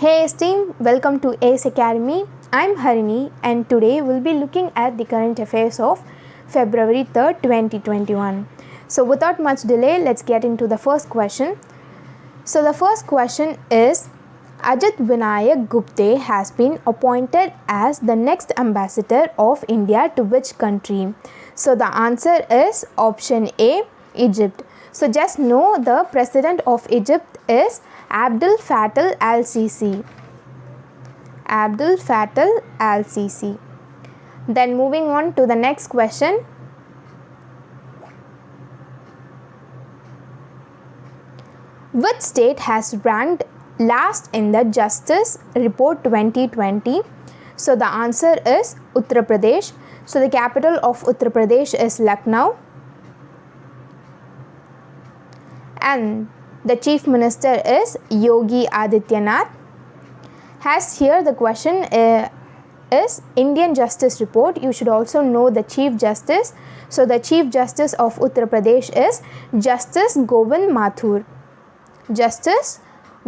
Hey esteemed, welcome to ACE Academy. I'm Harini and today we'll be looking at the current affairs of February 3rd, 2021. So without much delay, let's get into the first question. So the first question is, Ajit Vinayak Gupte has been appointed as the next ambassador of India to which country? So the answer is option A, Egypt. So just know the president of Egypt is Abdel Fattah al-Sisi. Abdel Fattah al-Sisi. Then moving on to the next question. Which state has ranked last in the Justice Report 2020? So the answer is Uttar Pradesh. So the capital of Uttar Pradesh is Lucknow. And the chief minister is Yogi Adityanath. As here the question is Indian Justice Report. You should also know the Chief Justice. So the Chief Justice of Uttar Pradesh is Justice Govind Mathur. Justice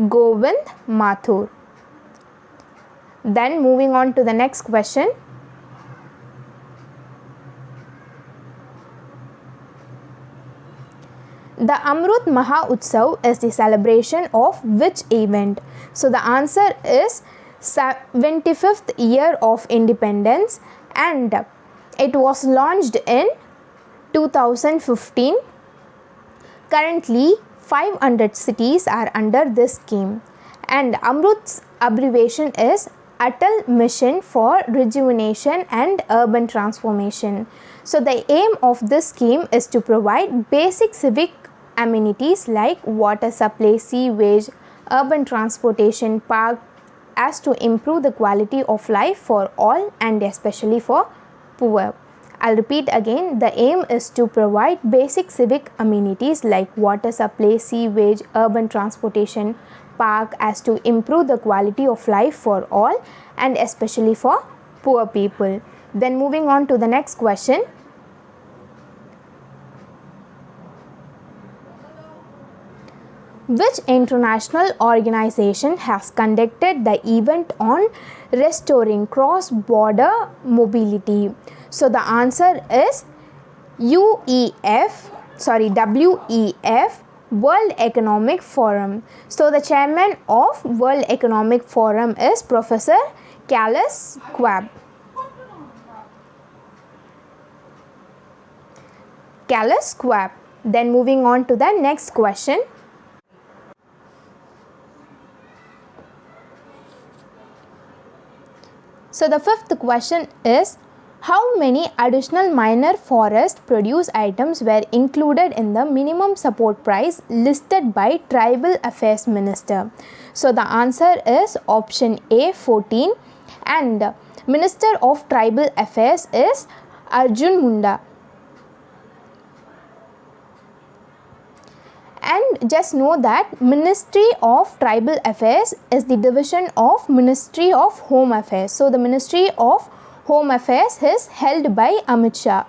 Govind Mathur. Then moving on to the next question. The Amrut Mahotsav is the celebration of which event? So the answer is 75th year of independence and it was launched in 2015. Currently 500 cities are under this scheme and Amrut's abbreviation is Atal Mission for Rejuvenation and Urban Transformation. So the aim of this scheme is to provide basic civic amenities like water supply, sewage, urban transportation, park as to improve the quality of life for all and especially for poor. I'll repeat again, the aim is to provide basic civic amenities like water supply, sewage, urban transportation, park as to improve the quality of life for all and especially for poor people. Then moving on to the next question. Which international organization has conducted the event on restoring cross-border mobility? So the answer is WEF, World Economic Forum. So the chairman of World Economic Forum is Professor Klaus Schwab. Klaus Schwab. Then moving on to the next question. So the fifth question is, how many additional minor forest produce items were included in the minimum support price listed by Tribal Affairs Minister? So the answer is option A, 14, and Minister of Tribal Affairs is Arjun Munda. And just know that Ministry of Tribal Affairs is the division of Ministry of Home Affairs. So the Ministry of Home Affairs is held by Amit Shah.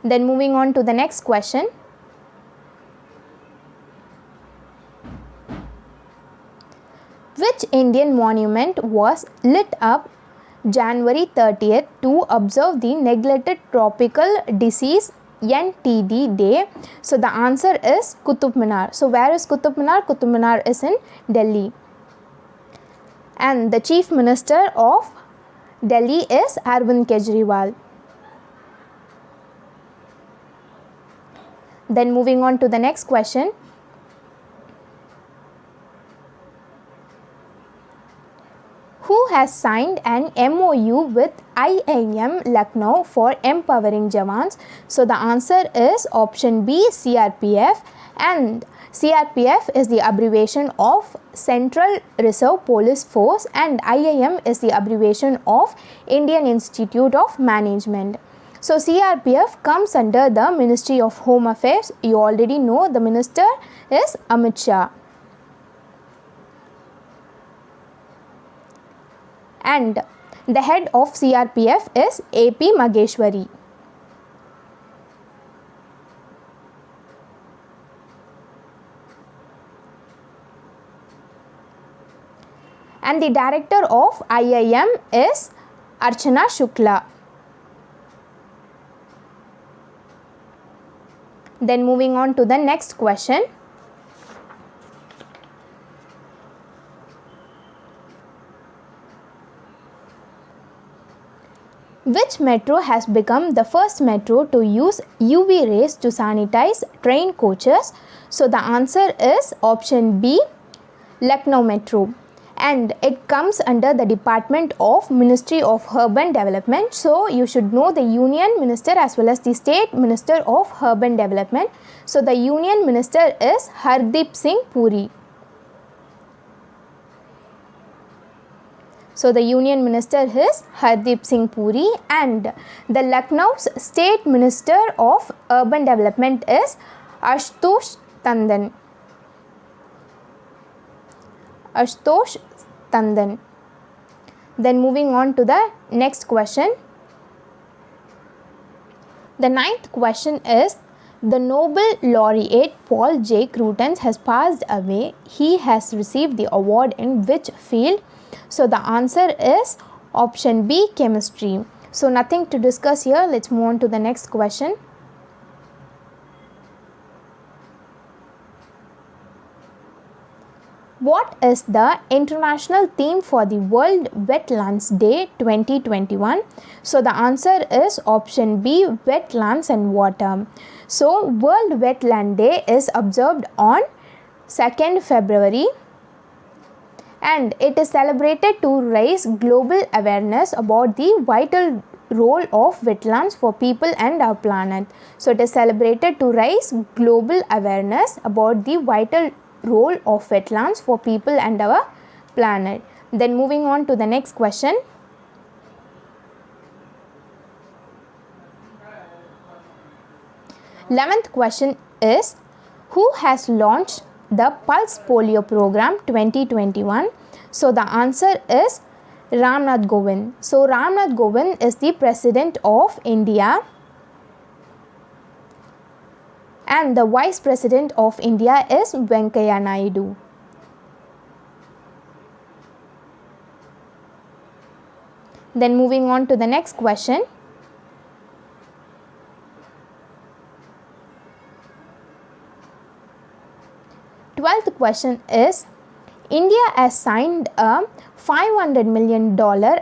Then moving on to the next question. Which Indian monument was lit up January 30th to observe the Neglected Tropical Disease NTD Day? So the answer is Qutub Minar. So where is Qutub Minar? Qutub Minar is in Delhi. And the Chief Minister of Delhi is Arvind Kejriwal. Then moving on to the next question. Who has signed an MOU with IIM Lucknow for empowering Jawans? So the answer is option B, CRPF, and CRPF is the abbreviation of Central Reserve Police Force and IIM is the abbreviation of Indian Institute of Management. So CRPF comes under the Ministry of Home Affairs. You already know the minister is Amit Shah. And the head of CRPF is AP Mageshwari. and the director of IIM is Archana Shukla. Then moving on to the next question. Which metro has become the first metro to use UV rays to sanitize train coaches? So the answer is option B, Lucknow Metro, and it comes under the Department of Ministry of Urban Development. So you should know the Union Minister as well as the State Minister of Urban Development. So the Union Minister is Hardeep Singh Puri. So the Union Minister is Hardeep Singh Puri, and the Lucknow's State Minister of Urban Development is Ashutosh Tandon. Ashutosh Tandon. Then moving on to the next question. The ninth question is, the Nobel laureate Paul J. Cruton has passed away. He has received the award in which field? So the answer is option B, chemistry. So nothing to discuss here. Let's move on to the next question. What is the international theme for the World Wetlands Day 2021? So the answer is option B, wetlands and water. So World Wetland Day is observed on 2nd February. And it is celebrated to raise global awareness about the vital role of wetlands for people and our planet. So it is celebrated to raise global awareness about the vital role of wetlands for people and our planet. Then moving on to the next question. Eleventh question is, who has launched the Pulse Polio Program 2021? So the answer is Ramnath Kovind. So Ramnath Kovind is the President of India, and the Vice President of India is Venkaiah Naidu. Then moving on to the next question. Twelfth question is, India has signed a $500 million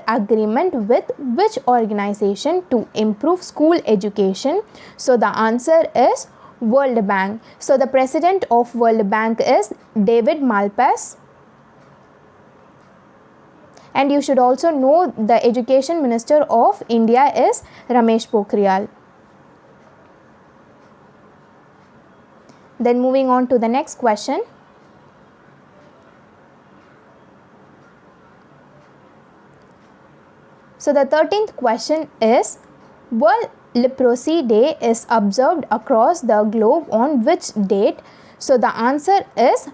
agreement with which organization to improve school education? So the answer is World Bank. So the President of World Bank is David Malpass. And you should also know the Education Minister of India is Ramesh Pokhriyal. Then moving on to the next question. So the 13th question is, World Leprosy Day is observed across the globe on which date? So the answer is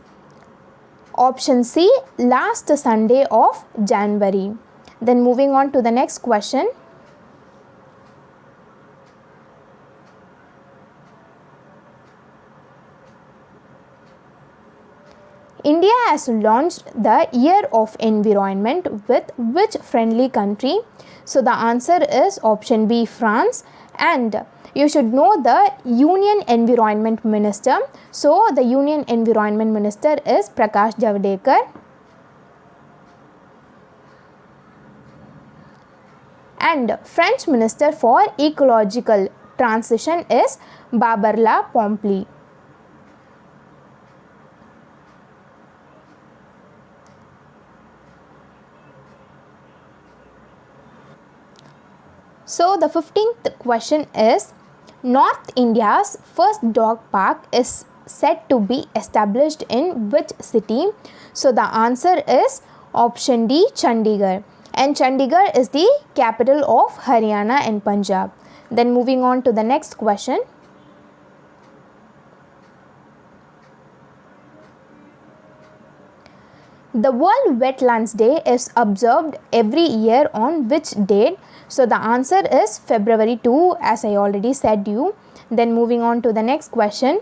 option C, last Sunday of January. Then moving on to the next question. India has launched the Year of Environment with which friendly country? So the answer is option B, France. And you should know the Union Environment Minister. So the Union Environment Minister is Prakash Javadekar. And French Minister for Ecological Transition is Barbara Pompili. So the 15th question is, North India's first dog park is said to be established in which city? So the answer is option D, Chandigarh. And Chandigarh is the capital of Haryana and Punjab. Then moving on to the next question. The World Wetlands Day is observed every year on which date? So the answer is February 2, as I already said you. Then moving on to the next question.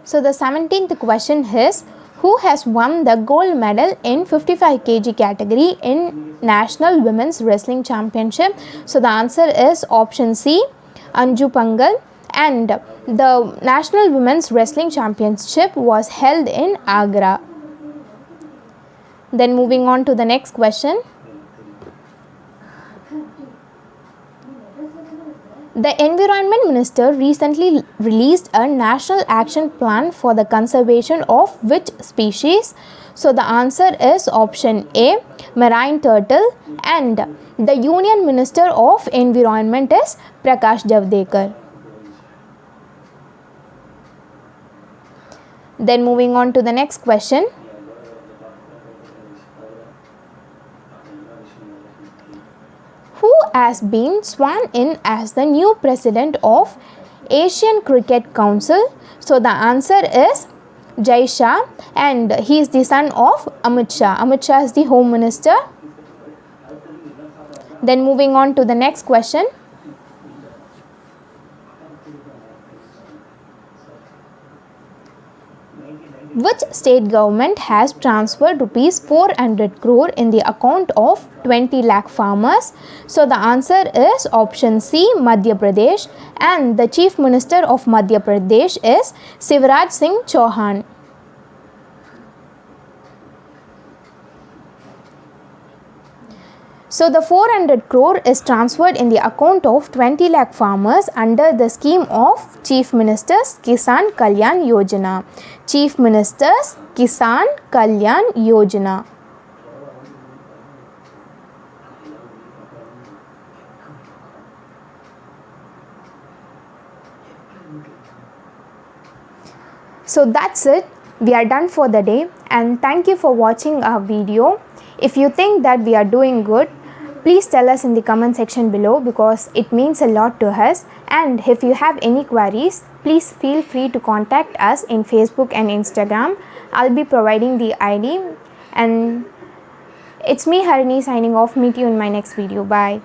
So the 17th question is, who has won the gold medal in 55 kg category in National Women's Wrestling Championship? So the answer is option C, Anju Pangal, and the National Women's Wrestling Championship was held in Agra. Then moving on to the next question. The Environment Minister recently released a national action plan for the conservation of which species? So the answer is option A, marine turtle, and the Union Minister of Environment is Prakash Javadekar. Then moving on to the next question. Who has been sworn in as the new president of Asian Cricket Council? So the answer is Jai Shah, and he is the son of Amit Shah. Amit Shah is the Home Minister. Then moving on to the next question. Which state government has transferred rupees 400 crore in the account of 20 lakh farmers? So the answer is option C, Madhya Pradesh, and the Chief Minister of Madhya Pradesh is Shivraj Singh Chauhan. So the 400 crore is transferred in the account of 20 lakh farmers under the scheme of Chief Minister's Kisan Kalyan Yojana. Chief Minister's Kisan Kalyan Yojana. So that's it. We are done for the day, and thank you for watching our video. If you think that we are doing good, please tell us in the comment section below, because it means a lot to us. And if you have any queries, please feel free to contact us in Facebook and Instagram. I'll be providing the ID. And it's me, Harini, signing off. Meet you in my next video. Bye.